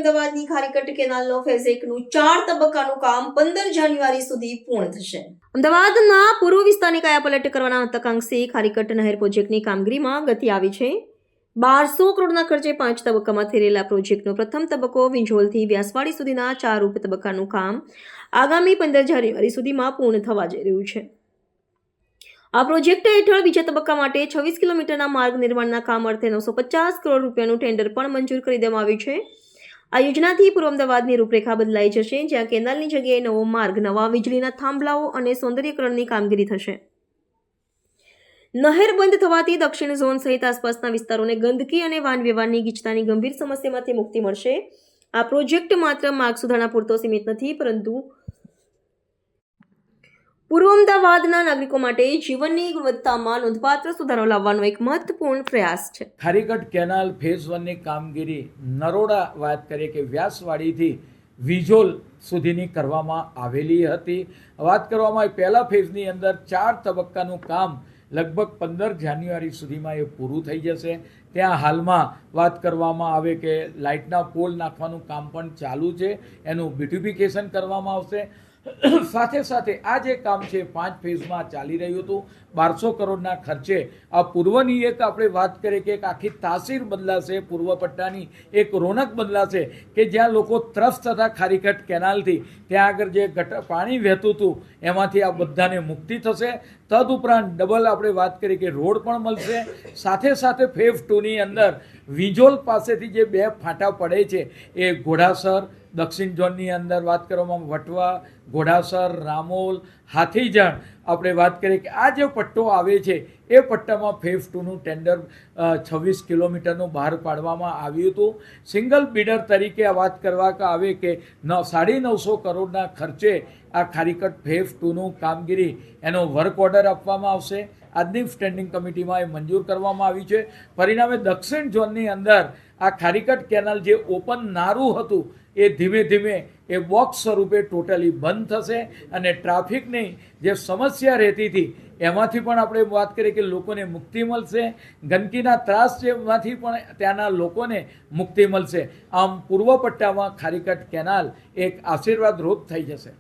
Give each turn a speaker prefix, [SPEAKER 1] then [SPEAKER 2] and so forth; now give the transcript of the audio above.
[SPEAKER 1] અમદાવાદની ખારીકટ કેનાલનો ફેઝ 1નું 4 તબક્કાનું કામ 15 જાન્યુઆરી સુધી પૂર્ણ થશે। અમદાવાદના પૂર્વ વિસ્તારની કાયાપલટ કરવાના મહત્વાકાંક્ષી ખારીકટ નહેર પ્રોજેક્ટની કામગીરીમાં ગતિ આવી છે। 1200 કરોડના ખર્ચે 5 તબક્કામાં થઈ રહેલા પ્રોજેક્ટનો પ્રથમ તબક્કો વિંજોલથી વ્યાસવાડી સુધીના 4 ઉપ તબક્કાનું કામ આગામી 15 જાન્યુઆરી સુધીમાં પૂર્ણ થવા જઈ રહ્યું છે। આ પ્રોજેક્ટ હેઠળ બીજા તબક્કા માટે 26 કિલોમીટરના માર્ગ નિર્માણના કામ અર્થે 950 કરોડ રૂપિયાનું ટેન્ડર પણ મંજૂર કરી દેવામાં આવ્યું છે। આ યોજનાથી પૂર્વ અમદાવાદની રૂપરેખા બદલાઈ જશે, જ્યાં કેનાલની જગ્યાએ નવો માર્ગ, નવા વીજળીના થાંભલાઓ અને સૌંદર્યકરણની કામગીરી થશે। નહેર બંધ થવાથી દક્ષિણ ઝોન સહિત આસપાસના વિસ્તારોને ગંદકી અને વાહન વ્યવહારની ગીચતાની ગંભીર સમસ્યામાંથી મુક્તિ મળશે। આ પ્રોજેક્ટ માત્ર માર્ગ સુધારણા પૂરતો સીમિત નથી, પરંતુ પૂર્વ અમદાવાદના નાગરિકો માટે જીવનની ગુણવત્તામાં નોંધપાત્ર સુધારો લાવવાનો એક મહત્વપૂર્ણ પ્રયાસ છે।
[SPEAKER 2] ખારીકટ કેનાલ ફેઝ 1ની કામગીરી નરોડા વાત કરીએ કે વ્યાસવાડીથી વિજોલ સુધીની કરવામાં આવેલી હતી। વાત કરવામાં આવે પહેલા ફેઝની અંદર 4 તબક્કાનું કામ લગભગ 15 જાન્યુઆરી સુધીમાં એ પૂરું થઈ જશે। ત્યાં હાલમાં વાત કરવામાં આવે કે લાઇટના પોલ નાખવાનું કામ પણ ચાલુ છે, એનું બ્યુટિફિકેશન કરવામાં આવશે। સાથે સાથે આ જે કામ છે 5 ફેઝમાં ચાલી રહ્યું હતું, 1200 કરોડના ખર્ચે આ પૂર્વની એક આપણે વાત કરીએ કે એક આખી તાસીર બદલાશે, પૂર્વ પટ્ટાની એક રોનક બદલાશે કે જ્યાં લોકો ત્રસ્ત થતા ખારીકટ કેનાલથી ત્યાં આગળ જે પાણી વહેતું હતું એમાંથી આ બધાને મુક્તિ થશે। તદુપરાંત ડબલ આપણે વાત કરીએ કે રોડ પણ મળશે। સાથે સાથે ફેઝ 2ની અંદર વિંજોલ પાસેથી જે 2 ફાંટા પડે છે એ ઘોડાસર, દક્ષિણ ઝોનની અંદર વાત કરવામાં વટવા, ઘોડાસર, રામોલ, હાથીજણ આપણે વાત કરીએ કે આ જે પટ્ટો આવે છે એ પટ્ટામાં ફેઝ 2નું ટેન્ડર 26 કિલોમીટરનું બહાર પાડવામાં આવ્યું હતું। સિંગલ બિડર તરીકે વાત કરવા આવે કે 950 કરોડના ખર્ચે આ ખારીકટ ફેઝ 2નું કામગીરી એનો વર્ક ઓર્ડર આપવામાં આવશે। આજની સ્ટેન્ડિંગ કમિટીમાં એ મંજૂર કરવામાં આવી છે। પરિણામે દક્ષિણ ઝોનની અંદર આ ખારીકટ કેનાલ જે ઓપન નારું હતું એ ધીમે ધીમે એ બોક્સ સ્વરૂપે ટોટલી બંધ થશે અને ટ્રાફિકની જે સમસ્યા રહેતી હતી એમાંથી પણ આપણે વાત કરીએ કે લોકોને મુક્તિ મળશે। ગંદકીના ત્રાસ જેમાંથી પણ ત્યાંના લોકોને મુક્તિ મળશે। આમ પૂર્વ પટ્ટામાં ખારીકટ કેનાલ એક આશીર્વાદ રૂપ થઈ જશે।